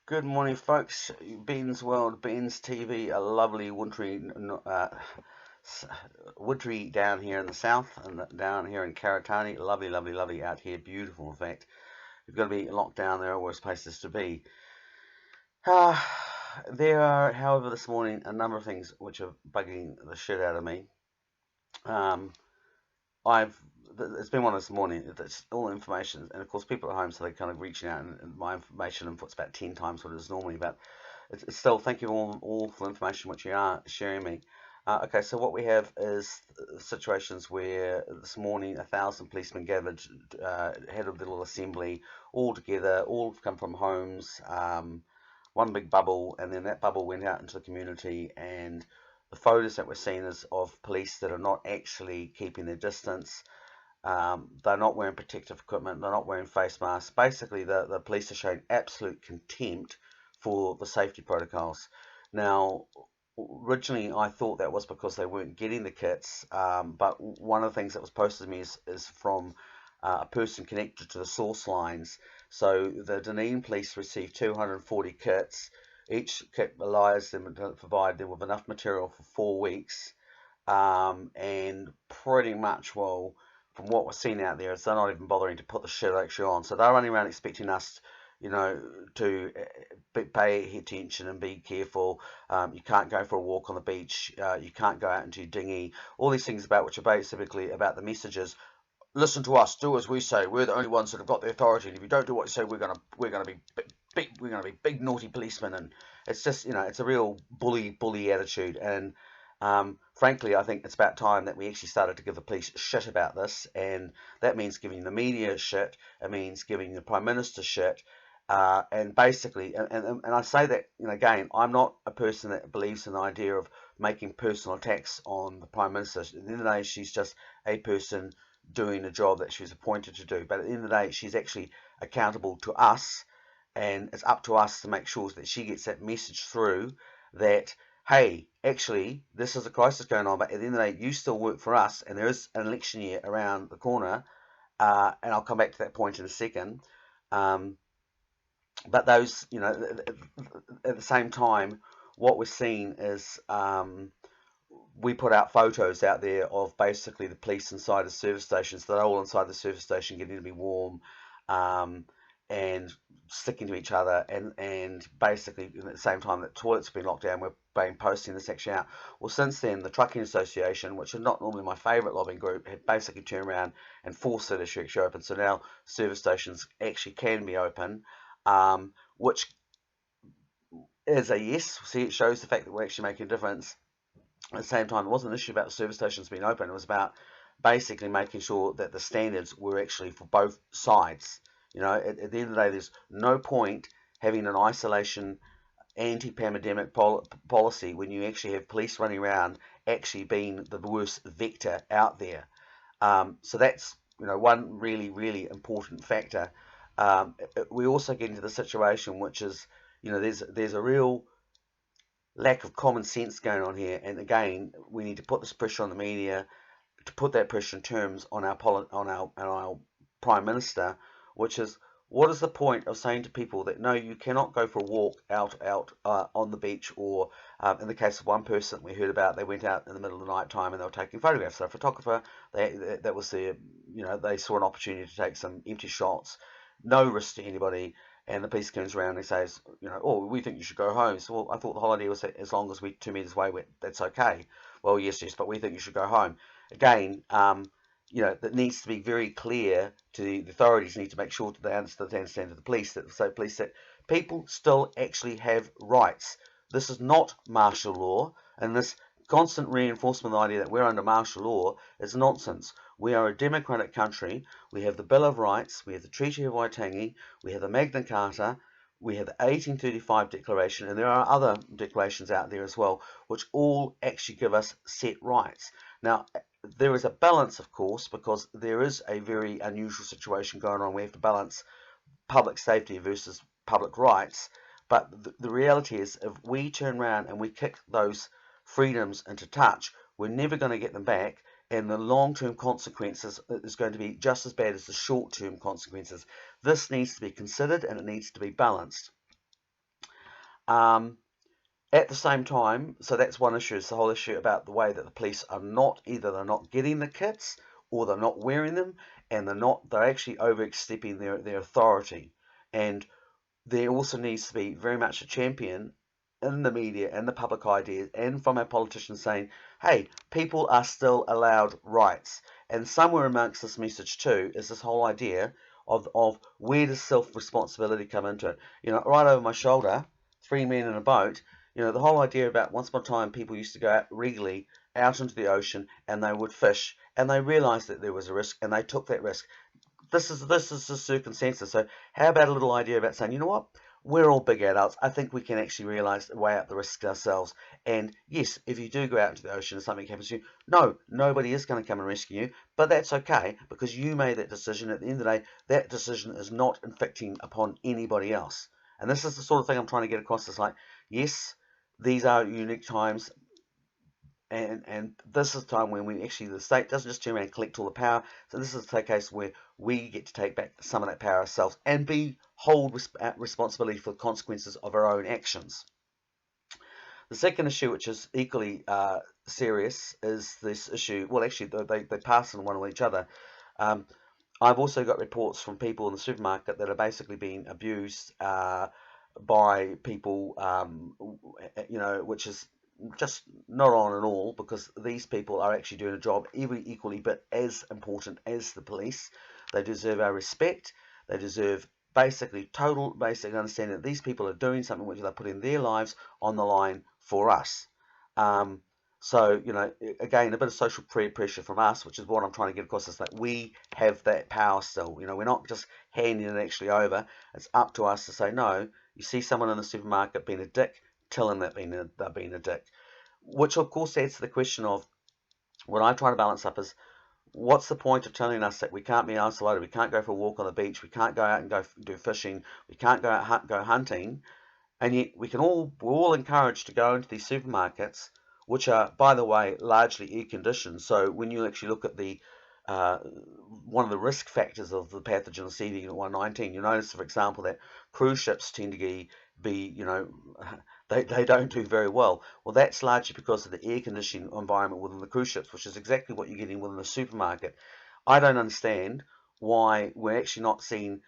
Good morning, folks. Ben's World, Ben's TV, a lovely wintry down here in the south and down here in Karatani. Lovely, lovely, lovely out here. Beautiful, in fact. You've got to be locked down. There are worse places to be. Uh, there are, however, this morning a number of things which are bugging the shit out of me. Um, I've it's been one of this morning. It's all information, and of course, people at home, so they're kind of reaching out, and my information input's about 10 times what it is normally. But it's still, thank you all for the information which you are sharing me. Okay, so what we have is situations where this morning 1,000 policemen gathered, head of the little assembly, all together, all come from homes, one big bubble, and then that bubble went out into the community, and the photos that we're seeing is of police that are not actually keeping their distance. They're not wearing protective equipment. They're not wearing face masks. Basically, the police are showing absolute contempt for the safety protocols. Now, originally, I thought that was because they weren't getting the kits, but one of the things that was posted to me is from a person connected to the source lines. So the Dunedin police received 240 kits. Each kit allows them to provide them with enough material for 4 weeks, and pretty much, well, from what we're seeing out there, is they're not even bothering to put the shit actually on. So they're running around expecting us, to pay attention and be careful. You can't go for a walk on the beach. You can't go out into your dinghy. All these things about which are basically about the messages. Listen to us. Do as we say. We're the only ones that have got the authority. And if you don't do what you say, we're gonna be big naughty policemen. And it's just it's a real bully attitude. And frankly, I think it's about time that we actually started to give the police shit about this, and that means giving the media shit. It means giving the Prime Minister shit. And basically, and I say that, again, I'm not a person that believes in the idea of making personal attacks on the Prime Minister. At the end of the day, she's just a person doing the job that she was appointed to do. But at the end of the day, she's actually accountable to us, and it's up to us to make sure that she gets that message through that, hey, actually, this is a crisis going on, but at the end of the day, you still work for us, and there is an election year around the corner, and I'll come back to that point in a second. But those, at the same time, what we're seeing is we put out photos out there of basically the police inside the service stations. They're all inside the service station, getting to be warm, and sticking to each other, and basically at the same time that toilets have been locked down, we're posting this actually out. Well, since then, the Trucking Association, which is not normally my favourite lobbying group, had basically turned around and forced it to actually open. So now service stations actually can be open, which is a yes. See, it shows the fact that we're actually making a difference. At the same time, it wasn't an issue about the service stations being open. It was about basically making sure that the standards were actually for both sides. At the end of the day, there's no point having an isolation anti-pandemic policy when you actually have police running around actually being the worst vector out there. So that's one really, really important factor. We also get into the situation which is, there's a real lack of common sense going on here, and again, we need to put this pressure on the media, to put that pressure in terms on our Prime Minister, which is, what is the point of saying to people that no, you cannot go for a walk out on the beach, or in the case of one person we heard about, they went out in the middle of the night time and they were taking photographs. So a photographer, that was their, they saw an opportunity to take some empty shots, no risk to anybody. And the police comes around and says, oh, we think you should go home. So, well, I thought the whole idea was that as long as we're 2 meters away, that's okay. Well, yes, but we think you should go home. Again, that needs to be very clear to the authorities. Need to make sure that they understand to the police that people still actually have rights. This is not martial law, and this constant reinforcement of the idea that we're under martial law is nonsense. We are a democratic country. We have the Bill of Rights. We have the Treaty of Waitangi. We have the Magna Carta. We have the 1835 Declaration, and there are other declarations out there as well, which all actually give us set rights. Now, there is a balance, of course, because there is a very unusual situation going on. We have to balance public safety versus public rights. But the reality is, if we turn around and we kick those freedoms into touch, we're never going to get them back, and the long-term consequences is going to be just as bad as the short-term consequences. This needs to be considered, and it needs to be balanced. Um, at the same time, so that's one issue, is the whole issue about the way that the police are not, either they're not getting the kits or they're not wearing them, and they're actually overstepping their authority. And there also needs to be very much a champion in the media and the public ideas and from our politicians saying, hey, people are still allowed rights. And somewhere amongst this message too is this whole idea of where does self-responsibility come into it. Right over my shoulder, three men in a boat, the whole idea about once upon a time people used to go out regularly out into the ocean and they would fish and they realized that there was a risk and they took that risk. This is the circumstances. So how about a little idea about saying, you know what? We're all big adults. I think we can actually realise weigh out the risks ourselves. And yes, if you do go out into the ocean and something happens to you, no, nobody is going to come and rescue you. But that's okay because you made that decision. At the end of the day, that decision is not inflicting upon anybody else. And this is the sort of thing I'm trying to get across. It's like, yes, these are unique times. And this is the time when the state doesn't just turn around and collect all the power. So this is the case where we get to take back some of that power ourselves and hold responsibility for the consequences of our own actions. The second issue, which is equally serious, is this issue. Well, actually, they pass on one with each other. I've also got reports from people in the supermarket that are basically being abused by people, which is just not on at all, because these people are actually doing a job equally but as important as the police. They deserve our respect. They deserve total basic understanding that these people are doing something which they're putting their lives on the line for us. So, again, a bit of social pressure from us, which is what I'm trying to get across, is that we have that power still. We're not just handing it actually over. It's up to us to say, no, you see someone in the supermarket being a dick, tell them that they're being a dick. Which, of course, adds to the question of what I try to balance up is, what's the point of telling us that we can't be isolated, we can't go for a walk on the beach, we can't go out and go do fishing, we can't go hunting, and yet we're all encouraged to go into these supermarkets, which are, by the way, largely air conditioned. So when you actually look at the one of the risk factors of the pathogen CV119, you notice, for example, that cruise ships tend to be they don't do very well. Well, that's largely because of the air conditioning environment within the cruise ships, which is exactly what you're getting within the supermarket. I don't understand why we're actually not seeing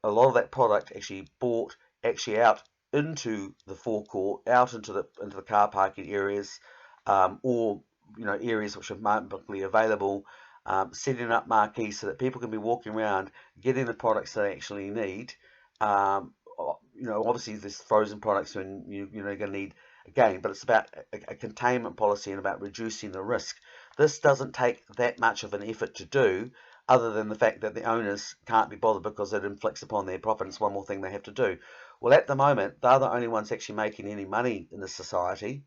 a lot of that product actually bought actually out into the forecourt, out into the car parking areas, or areas which are publicly available, setting up marquees so that people can be walking around getting the products they actually need. Obviously there's frozen products when you're going to need again, but it's about a containment policy and about reducing the risk. This doesn't take that much of an effort to do, other than the fact that the owners can't be bothered because it inflicts upon their profit. It's one more thing they have to do. Well, at the moment, they're the only ones actually making any money in this society.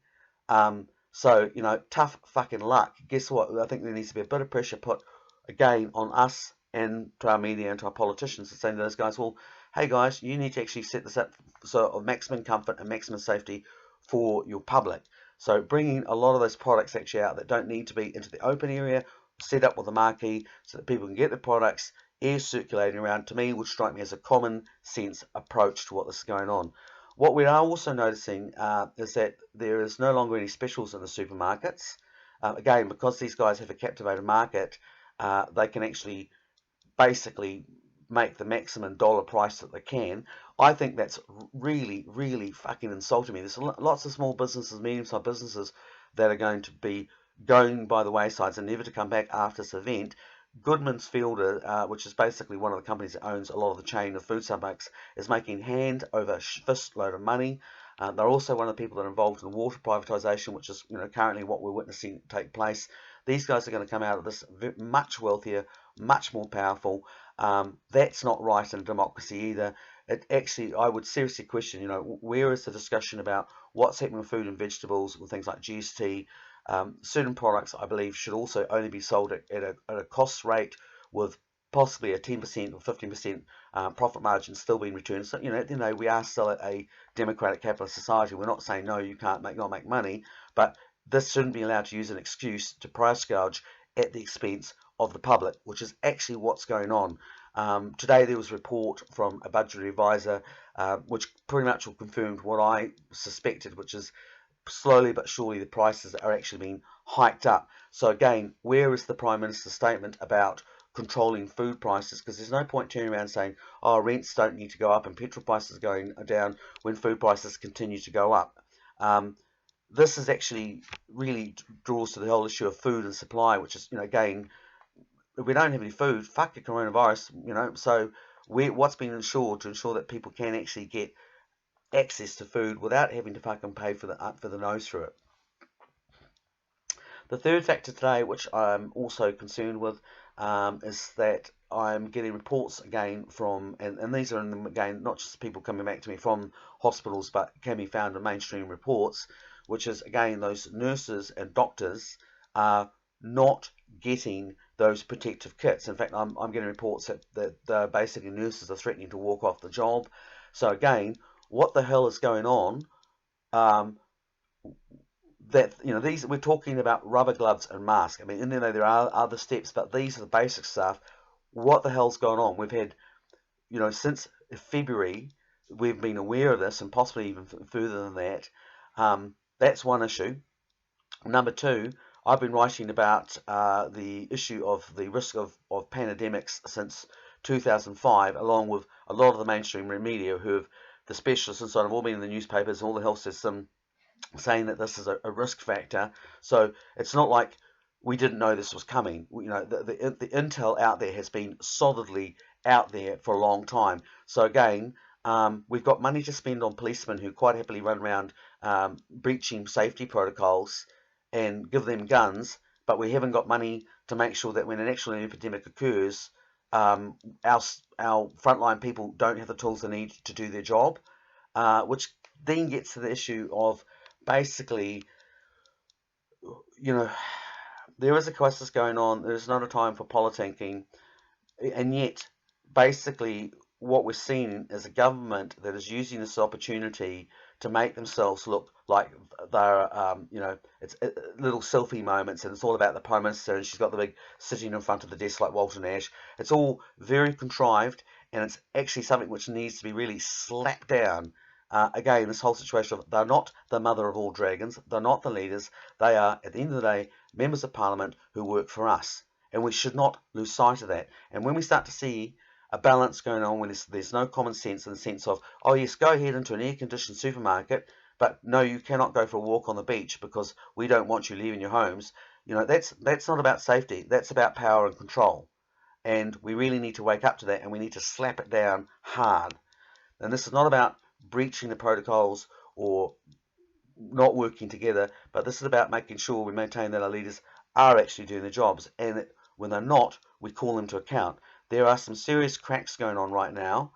So, tough fucking luck. Guess what? I think there needs to be a bit of pressure put, again, on us and to our media and to our politicians, to say to those guys, well, hey guys, you need to actually set this up so of maximum comfort and maximum safety for your public. So bringing a lot of those products actually out that don't need to be into the open area, set up with a marquee so that people can get the products, air circulating around, to me would strike me as a common sense approach to what is going on. What we are also noticing is that there is no longer any specials in the supermarkets. Again, because these guys have a captivated market, they can actually basically make the maximum dollar price that they can. I think that's really, really fucking insulting me. There's lots of small businesses, medium-sized businesses that are going to be going by the waysides and never to come back after this event. Goodman's Fielder, which is basically one of the companies that owns a lot of the chain of food supermarkets, is making hand over fist load of money. They're also one of the people that are involved in water privatisation, which is currently what we're witnessing take place. These guys are going to come out of this much wealthier, much more powerful. That's not right in a democracy either. I would seriously question, where is the discussion about what's happening with food and vegetables, with things like GST? Certain products, I believe, should also only be sold at a cost rate with possibly a 10% or 15% profit margin still being returned. So, we are still a democratic capitalist society. We're not saying, no, you can't not make money, but this shouldn't be allowed to use an excuse to price gouge at the expense of the public, which is actually what's going on. Today there was a report from a budgetary advisor which pretty much confirmed what I suspected, which is slowly but surely the prices are actually being hiked up. So again, where is the Prime Minister's statement about controlling food prices? Because there's no point turning around saying, oh, rents don't need to go up and petrol prices going down when food prices continue to go up. This is actually really draws to the whole issue of food and supply, which is, again, if we don't have any food, fuck the coronavirus, so what's been ensured to ensure that people can actually get access to food without having to fucking pay for the nose through it. The third factor today, which I'm also concerned with, is that I'm getting reports again from, and these are again not just people coming back to me from hospitals, but can be found in mainstream reports, which is again those nurses and doctors are not getting those protective kits. In fact, I'm getting reports that basically nurses are threatening to walk off the job. So again, what the hell is going on? That these we're talking about rubber gloves and masks. I mean, in there are other steps, but these are the basic stuff. What the hell's going on? We've had, since February, we've been aware of this, and possibly even further than that. That's one issue. Number two, I've been writing about the issue of the risk of pandemics since 2005, along with a lot of the mainstream media who have, the specialists and so on, have all been in the newspapers, all the health system, saying that this is a risk factor. So it's not like we didn't know this was coming. The intel out there has been solidly out there for a long time. So again, we've got money to spend on policemen who quite happily run around breaching safety protocols and give them guns, but we haven't got money to make sure that when an actual epidemic occurs, our frontline people don't have the tools they need to do their job, which then gets to the issue of basically, there is a crisis going on. There's not a time for politicking, and yet, basically, what we're seeing is a government that is using this opportunity to make themselves look like they're, it's little selfie moments, and it's all about the Prime Minister, and she's got the big sitting in front of the desk like Walter Nash. It's all very contrived, and it's actually something which needs to be really slapped down. Again, this whole situation of they're not the mother of all dragons, they're not the leaders, they are, at the end of the day, members of Parliament who work for us. And we should not lose sight of that. And when we start to see a balance going on when there's no common sense in the sense of, oh yes, go ahead into an air-conditioned supermarket, but no, you cannot go for a walk on the beach because we don't want you leaving your homes. That's not about safety. That's about power and control. And we really need to wake up to that, and we need to slap it down hard. And this is not about breaching the protocols or not working together, but this is about making sure we maintain that our leaders are actually doing their jobs, and that when they're not, we call them to account. There are some serious cracks going on right now,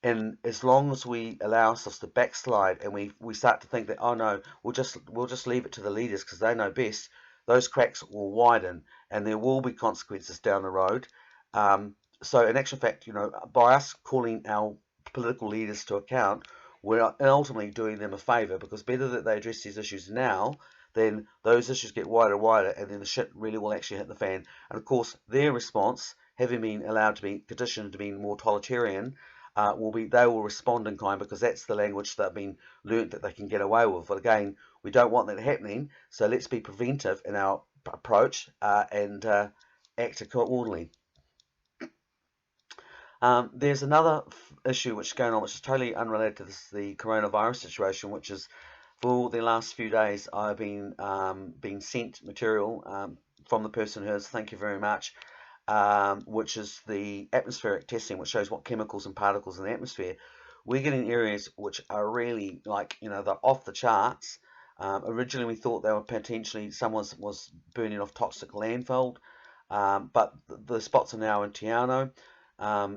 and as long as we allow ourselves to backslide and we start to think that, oh no, we'll just leave it to the leaders because they know best, those cracks will widen and there will be consequences down the road. So in actual fact, by us calling our political leaders to account, we're ultimately doing them a favour, because better that they address these issues now, then those issues get wider and wider, and then the shit really will actually hit the fan. And of course, their response, having been allowed to be conditioned to be more totalitarian, they will respond in kind, because that's the language that have been learnt that they can get away with. But again, we don't want that happening, so let's be preventive in our approach and act accordingly. There's another issue which is going on, which is totally unrelated to the coronavirus situation, which is for the last few days I've been sent material from the person who has, thank you very much, which is the atmospheric testing, which shows what chemicals and particles in the atmosphere. We're getting areas which are really they're off the charts. Originally we thought they were potentially someone was burning off toxic landfill, but the spots are now in Te Anau.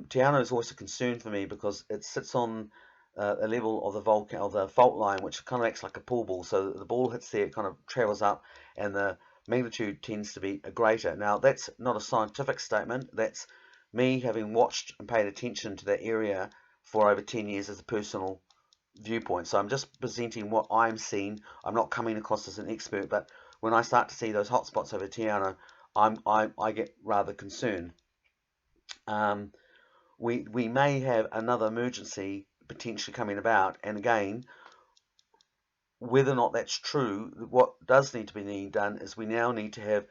Te Anau is always a concern for me because it sits on a level of the fault line, which kind of acts like a pool ball. So the ball hits there, it kind of travels up, and the magnitude tends to be greater. Now, that's not a scientific statement. That's me having watched and paid attention to that area for over 10 years as a personal viewpoint. So I'm just presenting what I'm seeing. I'm not coming across as an expert, but when I start to see those hotspots over Te Anau, I get rather concerned. um, we may have another emergency potentially coming about. And again, whether or not that's true, what does need to be done is we now need to have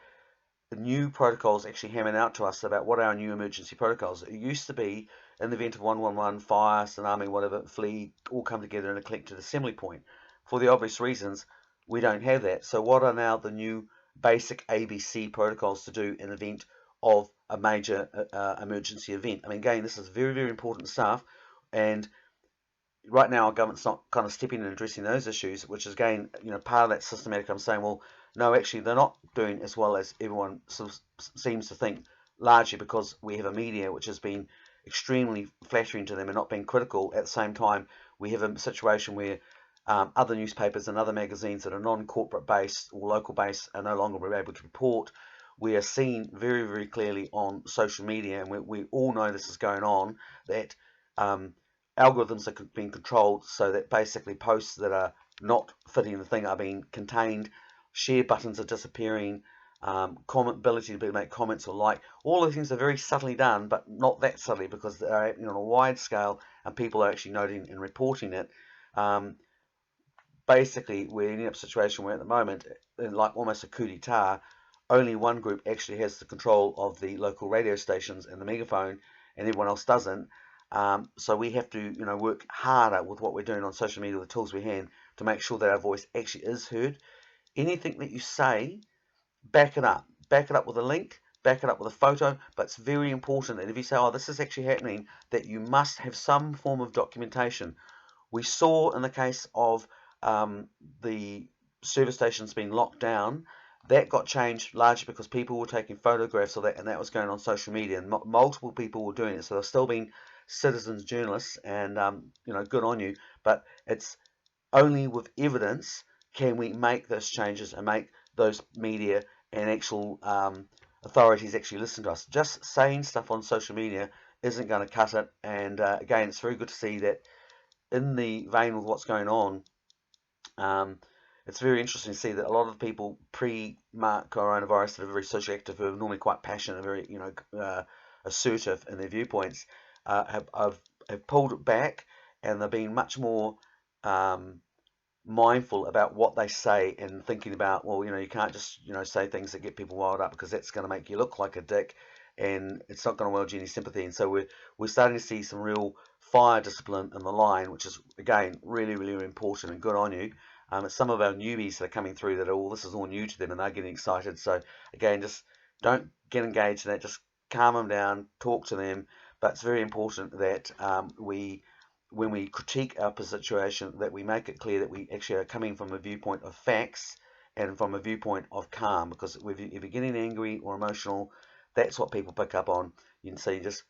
the new protocols actually hammered out to us about what are our new emergency protocols. It used to be in the event of 111, fire, tsunami, whatever, flee, all come together in a collective assembly point. For the obvious reasons, we don't have that. So what are now the new basic ABC protocols to do in the event of a major emergency event? I mean, again, this is very, very important stuff. And right now our government's not kind of stepping in and addressing those issues, which is again, part of that systematic. I'm saying, well, no, actually they're not doing as well as everyone sort of seems to think, largely because we have a media which has been extremely flattering to them and not being critical. At the same time, we have a situation where other newspapers and other magazines that are non-corporate based or local based are no longer able to report. We are seeing very, very clearly on social media, and we all know this is going on, that um, algorithms are being controlled so that basically posts that are not fitting the thing are being contained, share buttons are disappearing, comment ability to make comments or like, all of these things are very subtly done, but not that subtly because they're happening on a wide scale and people are actually noting and reporting it. Basically, we're in a situation where at the moment, like almost a coup d'etat, only one group actually has the control of the local radio stations and the megaphone, and everyone else doesn't. So we have to, work harder with what we're doing on social media, with the tools we have, to make sure that our voice actually is heard. Anything that you say, back it up. Back it up with a link, back it up with a photo, but it's very important that if you say, oh, this is actually happening, that you must have some form of documentation. We saw in the case of the service stations being locked down, that got changed largely because people were taking photographs of that, and that was going on social media, and multiple people were doing it. So they're still being citizens journalists, and good on you. But it's only with evidence can we make those changes and make those media and actual authorities actually listen to us. Just saying stuff on social media isn't going to cut it. And again, it's very good to see that in the vein of what's going on, um, it's very interesting to see that a lot of the people pre-coronavirus that are very socially active, who are normally quite passionate and very, assertive in their viewpoints, have pulled it back, and they're being much more um, mindful about what they say and thinking about, well, you can't just, say things that get people wired up, because that's going to make you look like a dick, and it's not going to wield you any sympathy. And so we're starting to see some real fire discipline in the line, which is again really, really important, and good on you. It's some of our newbies that are coming through that this is all new to them, and they're getting excited. So again, just don't get engaged in that. Just calm them down, talk to them. But it's very important that when we critique our situation, that we make it clear that we actually are coming from a viewpoint of facts and from a viewpoint of calm. Because if you're getting angry or emotional, that's what people pick up on. You can see just,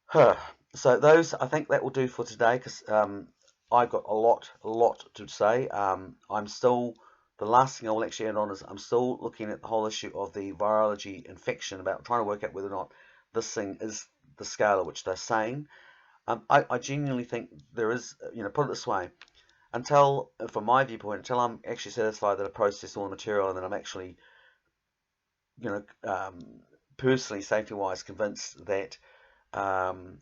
huh. So I think that will do for today, because I've got a lot to say. I'm still, the last thing I will actually add on is I'm still looking at the whole issue of the virology infection, about trying to work out whether or not this thing is the scale at which they're saying. I genuinely think there is, put it this way, from my viewpoint, until I'm actually satisfied that I processed all the material, and that I'm actually, you know, um, personally, safety-wise, convinced that, um,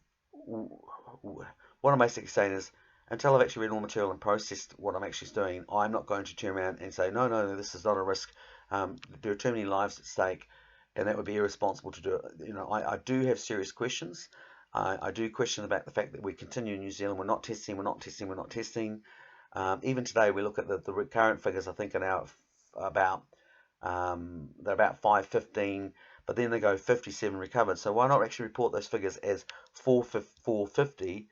what I'm basically saying is, until I've actually read all the material and processed what I'm actually doing, I'm not going to turn around and say, no, no, this is not a risk. There are too many lives at stake, and that would be irresponsible to do it. I do have serious questions. I do question about the fact that we continue in New Zealand. We're not testing, we're not testing, we're not testing. Even today, we look at the current figures. I think are now about they're about 515, but then they go 57 recovered. So why not actually report those figures as 450,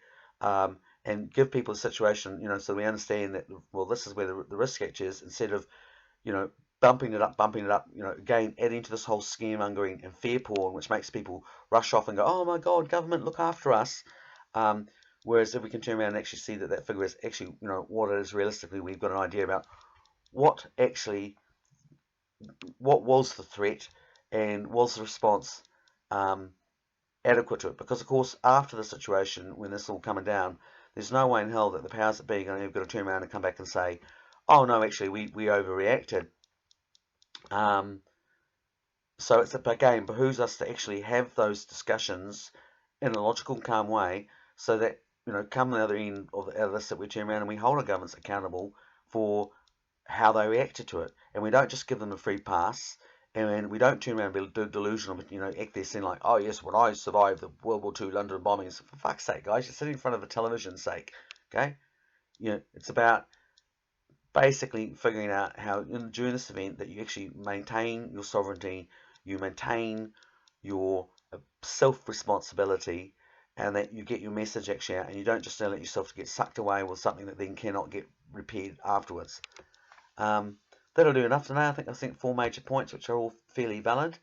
and give people a situation, so we understand that, well, this is where the risk actually is, instead of, bumping it up, again, adding to this whole scaremongering and fear porn, which makes people rush off and go, oh my God, government, look after us. Whereas if we can turn around and actually see that that figure is actually, what it is realistically, we've got an idea about what was the threat, and was the response adequate to it. Because, of course, after the situation, when this is all coming down, there's no way in hell that the powers that be are going to turn around and come back and say, oh no, actually we overreacted. So it's again behooves us to actually have those discussions in a logical, calm way, so that come the other end of this, that we turn around and we hold our governments accountable for how they reacted to it, and we don't just give them a free pass, and we don't turn around and be delusional, act their scene like, oh yes, when I survived the World War II London bombings, for fuck's sake, guys, you're sitting in front of a television's sake, okay? It's about basically figuring out how during this event that you actually maintain your sovereignty, you maintain your self-responsibility, and that you get your message actually out, and you don't just let yourself get sucked away with something that then cannot get repaired afterwards. Um, that'll do enough today. I think 4 major points, which are all fairly valid.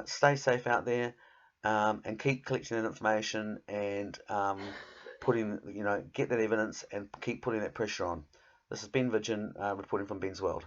Stay safe out there, and keep collecting that information, and get that evidence and keep putting that pressure on. This has been Virgin, reporting from Ben's World.